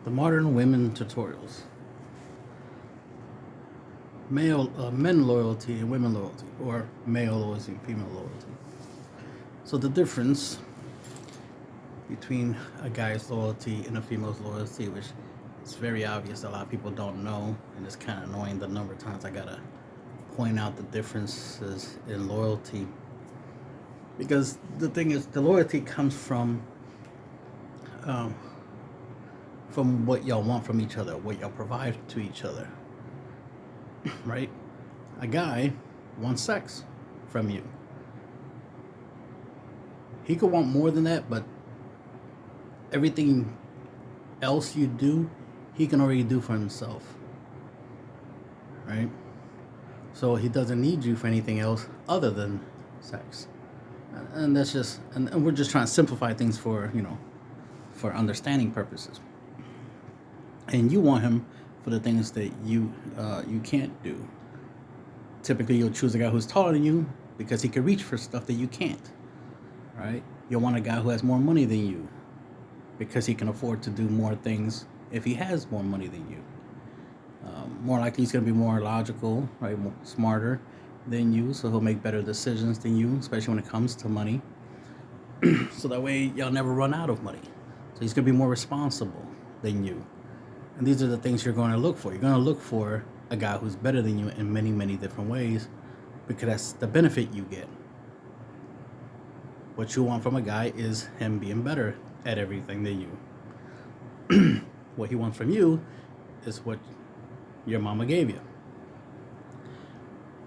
The modern women tutorials. Men loyalty and women loyalty, or male loyalty and female loyalty. So the difference between a guy's loyalty and a female's loyalty, which is very obvious, a lot of people don't know, and it's kind of annoying the number of times I gotta point out the differences in loyalty. Because the thing is, the loyalty comes um, from what y'all want from each other, what y'all provide to each other, right? A guy wants sex from you. He could want more than that, but everything else you do, he can already do for himself, right? So he doesn't need you for anything else other than sex. And that's just, and we're just trying to simplify things for, for understanding purposes. And you want him for the things that you can't do. Typically, you'll choose a guy who's taller than you because he can reach for stuff that you can't, right? You'll want a guy who has more money than you because he can afford to do more things if he has more money than you. More likely, he's going to be more logical, right? More smarter than you, so he'll make better decisions than you, especially when it comes to money. So that way, y'all never run out of money. So he's going to be more responsible than you. And these are the things you're going to look for. You're going to look for a guy who's better than you in many, many different ways because that's the benefit you get. What you want from a guy is him being better at everything than you. What he wants from you is what your mama gave you.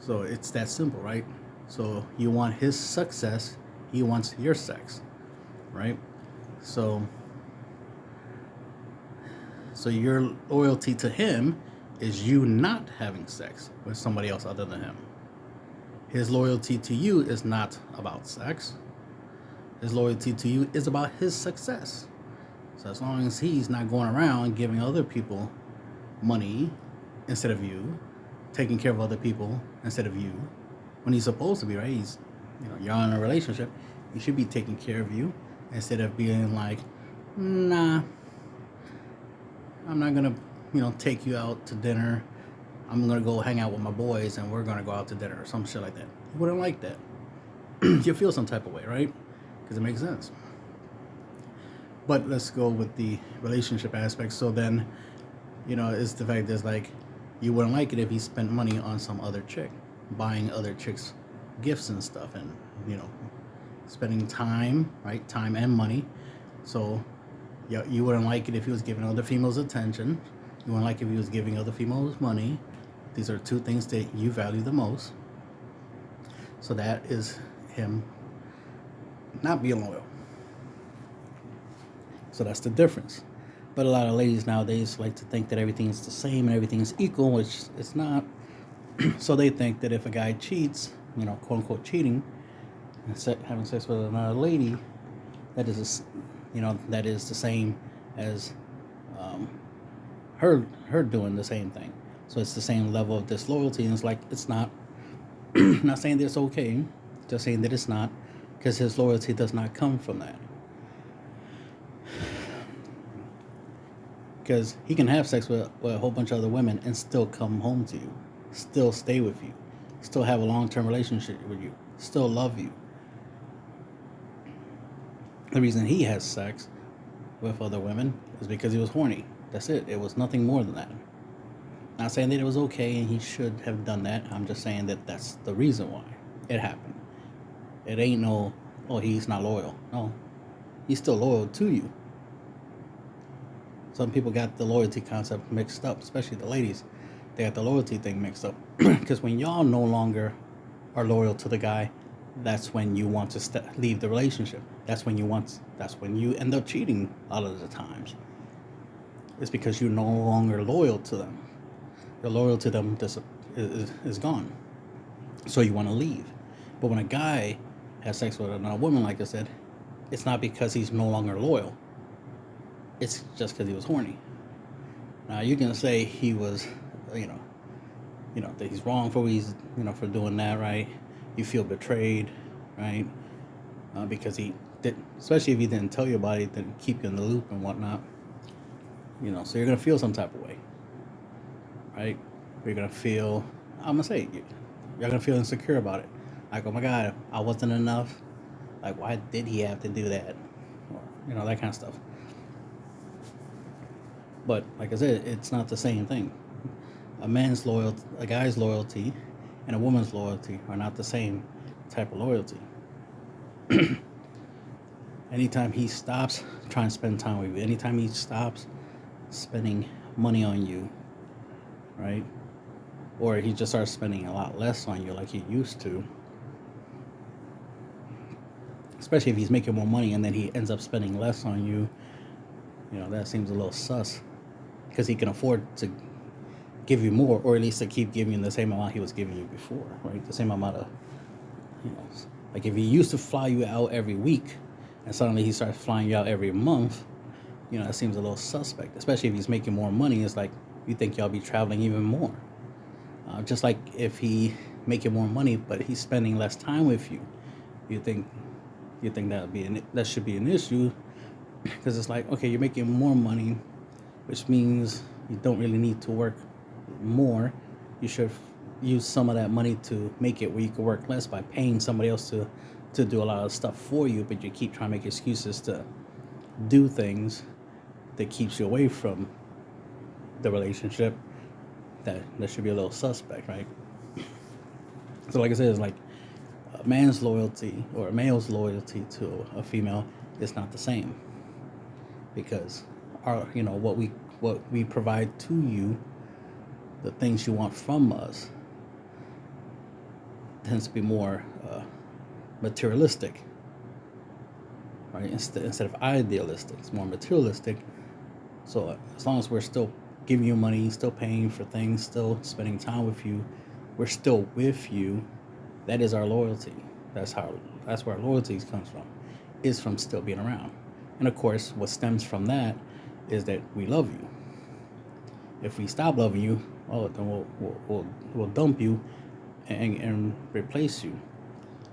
So it's that simple, right? So you want his success, he wants your sex, right? So your loyalty to him is you not having sex with somebody else other than him. His loyalty to you is not about sex. His loyalty to you is about his success. So as long as he's not going around giving other people money instead of you, taking care of other people instead of you, when he's supposed to be, right? You're in a relationship. He should be taking care of you instead of being like, nah, I'm not gonna, take you out to dinner. I'm gonna go hang out with my boys and we're gonna go out to dinner or some shit like that. You wouldn't like that. You feel some type of way, right? Because it makes sense. But let's go with the relationship aspect. So then, it's the fact that like, you wouldn't like it if he spent money on some other chick, buying other chicks gifts and stuff, and spending time, right? Time and money. So you wouldn't like it if he was giving other females attention. You wouldn't like if he was giving other females money. These are two things that you value the most. So that is him not being loyal. So that's the difference. But a lot of ladies nowadays like to think that everything is the same and everything is equal, which it's not. So they think that if a guy cheats, quote unquote cheating, and having sex with another lady, that is, that is the same as her doing the same thing. So it's the same level of disloyalty, and it's like it's not. Not saying that it's okay, just saying that it's not, because his loyalty does not come from that. Because he can have sex with a whole bunch of other women and still come home to you, still stay with you, still have a long-term relationship with you, still love you. The reason he has sex with other women is because he was horny. That's it. It was nothing more than that. Not saying that it was okay and he should have done that. I'm just saying that that's the reason why it happened. It ain't no, oh, he's not loyal. No, he's still loyal to you. Some people got the loyalty concept mixed up, especially the ladies. They got the loyalty thing mixed up. Because when y'all no longer are loyal to the guy, that's when you want to leave the relationship. That's when you end up cheating a lot of the times. It's because you're no longer loyal to them. Your loyalty to them is gone. So you want to leave. But when a guy has sex with another woman, like I said, it's not because he's no longer loyal. It's just because he was horny. Now you can say he was, that he's wrong for for doing that, right? You feel betrayed, right? Because he did, especially if he didn't tell you about it, didn't keep you in the loop and whatnot. So you're gonna feel some type of way, right? You're gonna feel, I'm gonna say, you're gonna feel insecure about it. Like, oh my God, I wasn't enough. Like, why did he have to do that? Or, that kind of stuff. But like I said, it's not the same thing. A guy's loyalty, and a woman's loyalty are not the same type of loyalty. Anytime he stops trying to spend time with you, anytime he stops spending money on you, right? Or he just starts spending a lot less on you like he used to, especially if he's making more money and then he ends up spending less on you, that seems a little sus, because he can afford to give you more, or at least to keep giving you the same amount he was giving you before, right? The same amount of, you know, like if he used to fly you out every week and suddenly he starts flying you out every month, that seems a little suspect, especially if he's making more money. It's like you think y'all be traveling even more. Just like if he making more money but he's spending less time with you, you think that should be an issue, because it's like, okay, you're making more money, which means you don't really need to work more. You should use some of that money to make it where you can work less by paying somebody else to do a lot of stuff for you, but you keep trying to make excuses to do things that keeps you away from the relationship. That should be a little suspect, right? So like I said, it's like a man's loyalty or a male's loyalty to a female is not the same, because what we provide to you, the things you want from us, tends to be more materialistic, right? Instead of idealistic, it's more materialistic. So as long as we're still giving you money, still paying for things, still spending time with you, we're still with you. That is our loyalty. That's where our loyalty comes from, is from still being around. And of course, what stems from that is that we love you. If we stop loving you, then we'll dump you and replace you.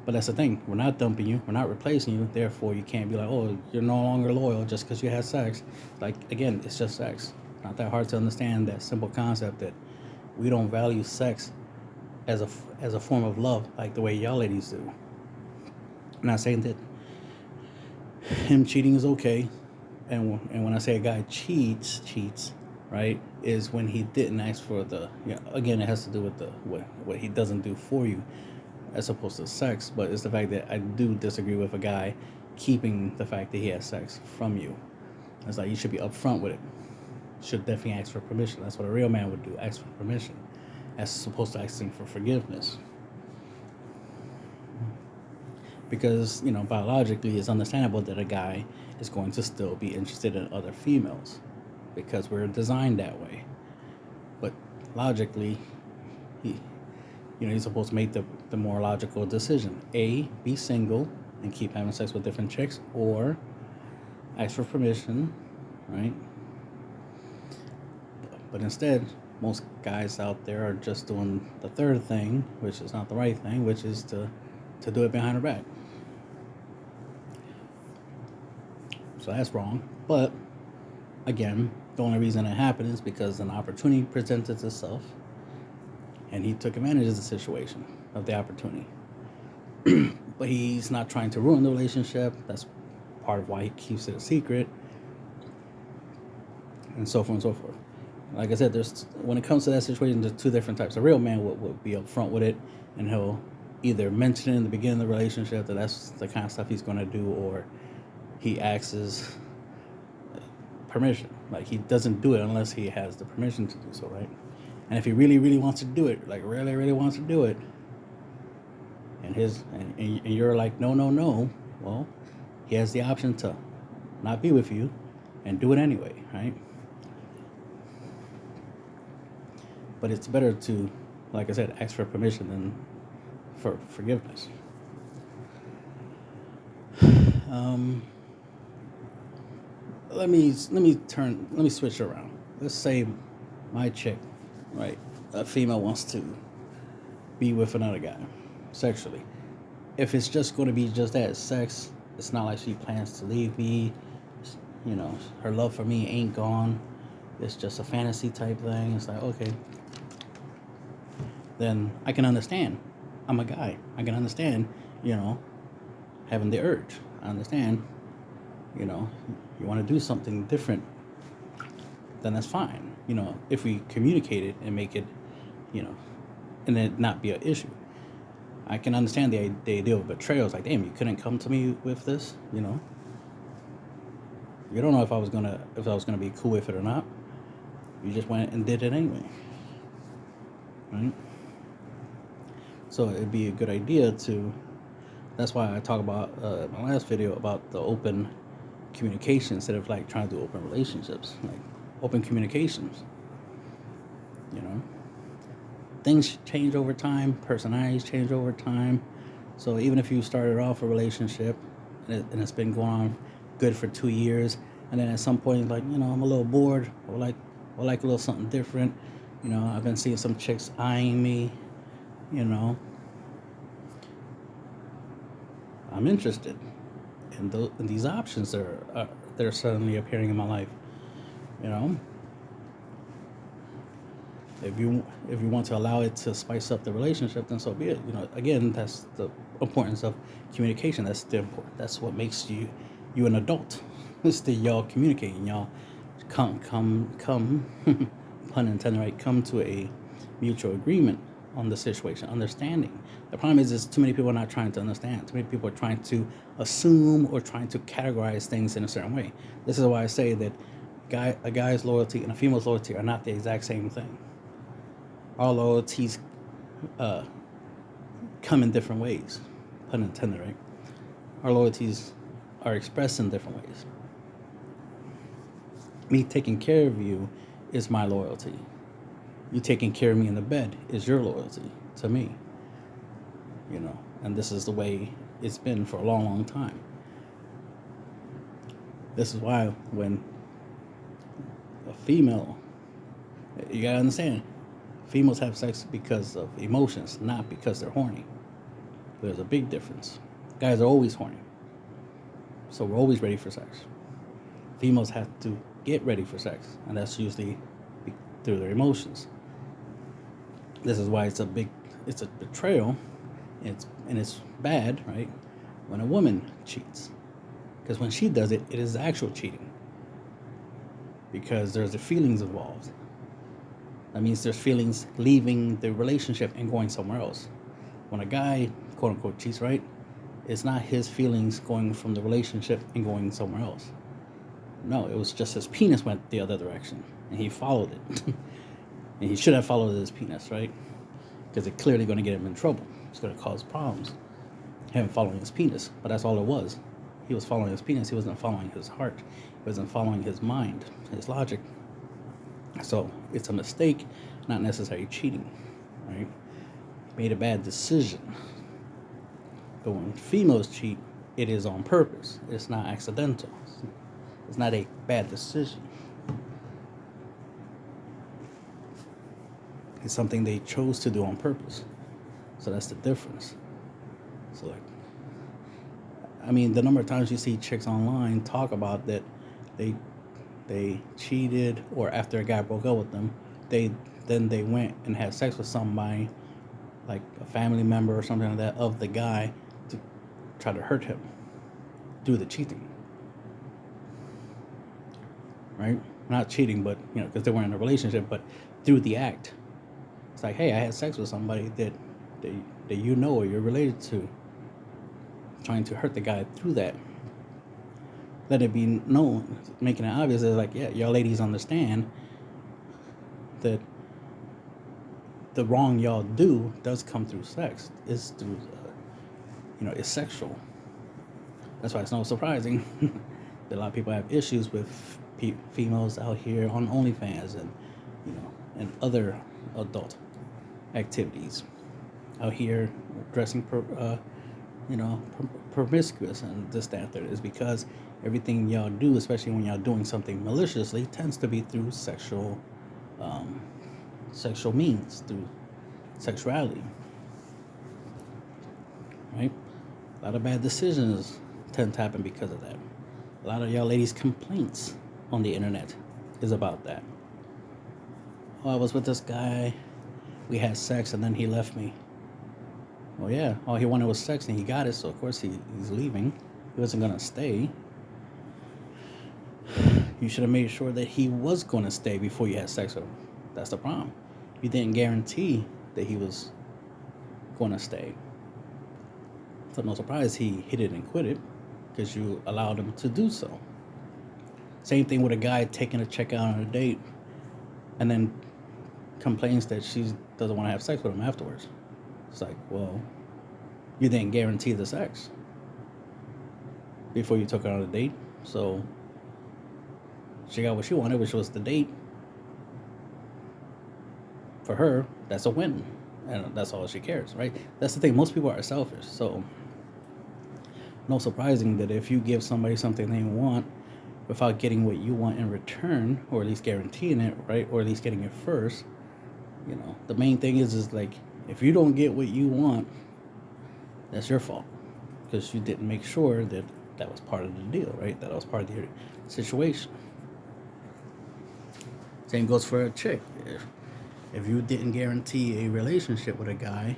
But that's the thing. We're not dumping you. We're not replacing you. Therefore, you can't be like, oh, you're no longer loyal just because you had sex. Like, again, it's just sex. Not that hard to understand that simple concept that we don't value sex as a form of love like the way y'all ladies do. I'm not saying that him cheating is okay. And when I say a guy cheats, right, is when he didn't ask for again, it has to do with what he doesn't do for you, as opposed to sex. But it's the fact that I do disagree with a guy keeping the fact that he has sex from you. It's like you should be upfront with it. You should definitely ask for permission. That's what a real man would do, ask for permission, as opposed to asking for forgiveness. Because, biologically, it's understandable that a guy is going to still be interested in other females, because we're designed that way. But logically, he's supposed to make the more logical decision. A, be single and keep having sex with different chicks, or ask for permission, right? But instead, most guys out there are just doing the third thing, which is not the right thing, which is to do it behind her back. So that's wrong. But again, the only reason it happened is because an opportunity presented itself, and he took advantage of the situation, of the opportunity. But he's not trying to ruin the relationship. That's part of why he keeps it a secret, and so forth and so forth. Like I said, when it comes to that situation, there's two different types. A real man will be upfront with it, and he'll either mention it in the beginning of the relationship that that's the kind of stuff he's going to do, or he asks permission. Like, he doesn't do it unless he has the permission to do so, right? And if he really, really wants to do it, like really, really wants to do it, and you're like, no, well, he has the option to not be with you and do it anyway, right? But it's better to, like I said, ask for permission than for forgiveness. Let me switch around. Let's say my chick, right, a female, wants to be with another guy sexually. If it's just going to be just that, sex, it's not like she plans to leave me. Her love for me ain't gone. it's just a fantasy type thing. It's like, okay, then I can understand. I'm a guy. I can understand, you know, having the urge. I understand, you know, you want to do something different, then that's fine. You know, if we communicate it and make it, you know, and it not be an issue. I can understand the idea of betrayal. It's like, damn, you couldn't come to me with this, you know. You don't know if I was gonna be cool with it or not. You just went and did it anyway, right? So it'd be a good idea to. That's why I talk about my last video about the open communication instead of like trying to do open relationships, like open communications. You know, things change over time, personalities change over time. So even if you started off a relationship and it's been going on good for 2 years, and then at some point like, you know, I'm a little bored, or like a little something different. You know, I've been seeing some chicks eyeing me. You know, I'm interested in these options that are suddenly appearing in my life. You know, if you want to allow it to spice up the relationship, then so be it. You know, again, that's the importance of communication. That's what makes you an adult. It's the y'all communicating, y'all come pun intended, right? Come to a mutual agreement on the situation, understanding. The problem is too many people are not trying to understand. Too many people are trying to assume or trying to categorize things in a certain way. This is why I say that a guy's loyalty and a female's loyalty are not the exact same thing. Our loyalties come in different ways, pun intended, right? Our loyalties are expressed in different ways. Me taking care of you is my loyalty. You taking care of me in the bed is your loyalty to me. You know, and this is the way it's been for a long, long time. This is why when a female, you gotta understand, females have sex because of emotions, not because they're horny. There's a big difference. Guys are always horny, so we're always ready for sex. Females have to get ready for sex, and that's usually through their emotions. This is why it's a betrayal, and it's bad, right? When a woman cheats, because when she does it, it is actual cheating. Because there's the feelings involved. That means there's feelings leaving the relationship and going somewhere else. When a guy, quote unquote, cheats, right? It's not his feelings going from the relationship and going somewhere else. No, it was just his penis went the other direction, and he followed it. And he should have followed his penis, right? Because it's clearly going to get him in trouble. It's going to cause problems. Him following his penis. But that's all it was. He was following his penis. He wasn't following his heart. He wasn't following his mind, his logic. So it's a mistake, not necessarily cheating, right? He made a bad decision. But when females cheat, it is on purpose. It's not accidental. It's not a bad decision. It's something they chose to do on purpose. So that's the difference. So like, I mean, the number of times you see chicks online talk about that they cheated, or after a guy broke up with them, they went and had sex with somebody, like a family member or something like that, of the guy, to try to hurt him, do the cheating. Right? Not cheating, but, you know, because they weren't in a relationship, but through the act. It's like, hey, I had sex with somebody that you know or you're related to. Trying to hurt the guy through that. Let it be known, making it obvious that, like, yeah, y'all ladies understand that the wrong y'all do does come through sex. It's through, it's sexual. That's why it's not surprising that a lot of people have issues with females out here on OnlyFans and, and other adult activities out here dressing promiscuous and this, that, third, is because everything y'all do, especially when y'all doing something maliciously, tends to be through sexual means, through sexuality, right? A lot of bad decisions tend to happen because of that. A lot of y'all ladies' complaints on the internet is about that. I was with this guy, we had sex, and then he left me. Well, yeah, all he wanted was sex, and he got it, so of course he's leaving. He wasn't going to stay. You should have made sure that he was going to stay before you had sex with him. That's the problem. You didn't guarantee that he was going to stay. So no surprise he hit it and quit it, because you allowed him to do so. Same thing with a guy taking a chick out on a date and then complains that she doesn't want to have sex with him afterwards. It's like, well, you didn't guarantee the sex before you took her on a date. So she got what she wanted, which was the date. For her, that's a win. And that's all she cares, right? That's the thing. Most people are selfish. So no surprising that if you give somebody something they want without getting what you want in return, or at least guaranteeing it, right? Or at least getting it first, the main thing is like, if you don't get what you want, that's your fault, because you didn't make sure that that was part of the deal, right? That was part of the situation. Same goes for a chick. If you didn't guarantee a relationship with a guy,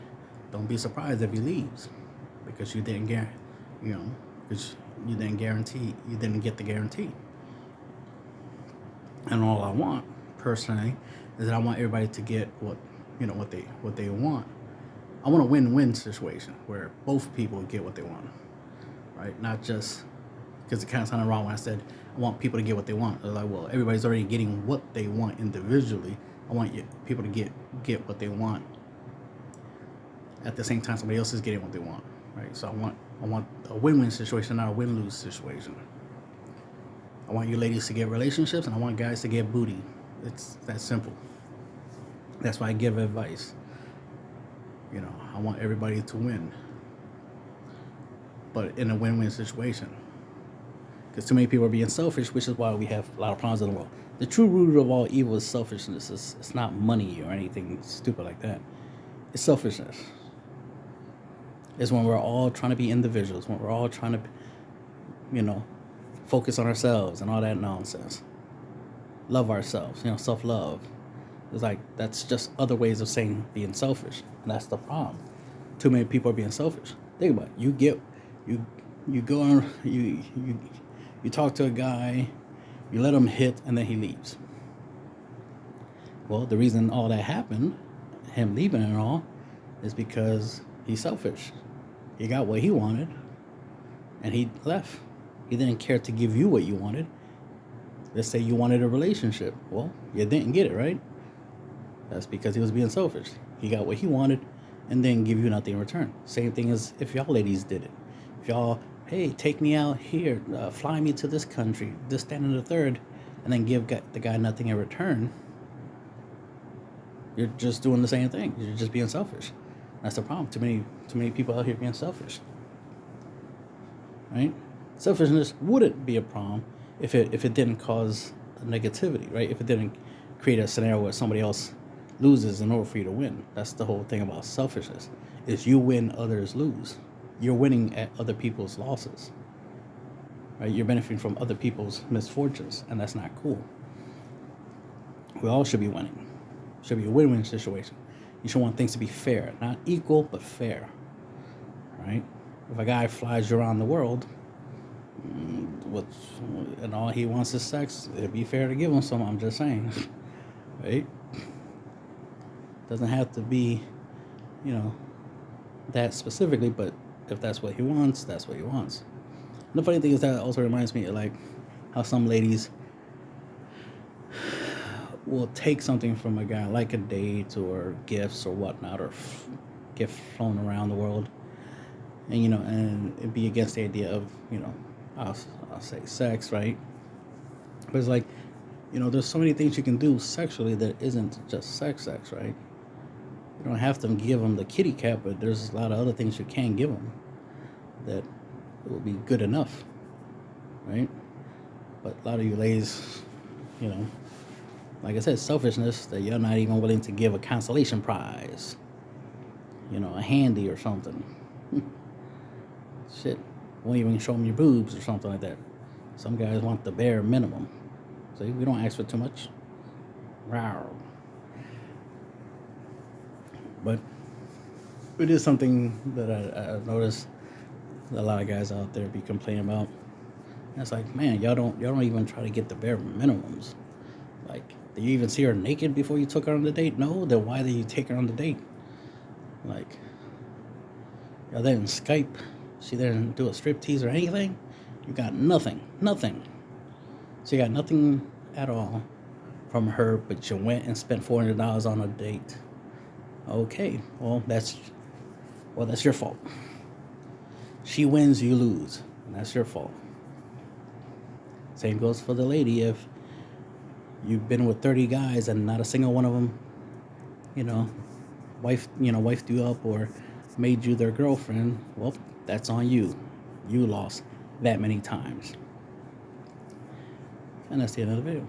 don't be surprised if he leaves, because you didn't because you didn't guarantee, you didn't get the guarantee. And all I want personally is that I want everybody to get what they want. I want a win-win situation where both people get what they want, right? Not just, because it kind of sounded wrong when I said I want people to get what they want. They're like, well, everybody's already getting what they want individually. I want people to get what they want at the same time somebody else is getting what they want, right? So I want a win-win situation, not a win-lose situation. I want you ladies to get relationships, and I want guys to get booty. It's that simple. That's why I give advice. I want everybody to win, but in a win-win situation. Because too many people are being selfish, which is why we have a lot of problems in the world. The true root of all evil is selfishness. It's not money or anything stupid like that. It's selfishness. It's when we're all trying to be individuals, when we're all trying to, focus on ourselves and all that nonsense. Love ourselves, self-love. It's like, that's just other ways of saying being selfish. And that's the problem. Too many people are being selfish. Think about it. You go on, you talk to a guy, you let him hit, and then he leaves. Well, the reason all that happened, him leaving and all, is because he's selfish. He got what he wanted, and he left. He didn't care to give you what you wanted. Let's say you wanted a relationship. Well, you didn't get it, right? That's because he was being selfish. He got what he wanted and didn't give you nothing in return. Same thing as if y'all ladies did it. If y'all, hey, take me out here, fly me to this country, this, that, and the third, and then give the guy nothing in return, you're just doing the same thing. You're just being selfish. That's the problem. Too many people out here being selfish. Right? Selfishness wouldn't be a problem if it didn't cause negativity, right? If it didn't create a scenario where somebody else loses in order for you to win. That's the whole thing about selfishness. Is you win, others lose. You're winning at other people's losses. Right? You're benefiting from other people's misfortunes, and that's not cool. We all should be winning. It should be a win-win situation. You should want things to be fair, not equal, but fair. Right? If a guy flies you around the world, and all he wants is sex, it'd be fair to give him some. I'm just saying, right? Doesn't have to be, that specifically, but if that's what he wants, that's what he wants. And the funny thing is that also reminds me of like how some ladies will take something from a guy, like a date or gifts or whatnot, or gift flown around the world, and and it'd be against the idea of I'll say sex, right? But it's like, there's so many things you can do sexually that isn't just sex, right? You don't have to give them the kitty cat, but there's a lot of other things you can give them that will be good enough, right? But a lot of you ladies, like I said, selfishness, that you're not even willing to give a consolation prize, a handy or something. Shit, won't even show them your boobs or something like that. Some guys want the bare minimum. So we don't ask for too much. Rawr. But it is something that I noticed a lot of guys out there be complaining about. And it's like, man, y'all don't even try to get the bare minimums. Like, did you even see her naked before you took her on the date? No. Then why did you take her on the date? Like, y'all didn't Skype. She didn't do a striptease or anything. You got nothing. So you got nothing at all from her, but you went and spent $400 on a date. Okay, well that's your fault. She wins, you lose, and that's your fault. Same goes for the lady. If you've been with 30 guys and not a single one of them, wifed you up or made you their girlfriend, well, that's on you. You lost that many times. And that's the end of the video.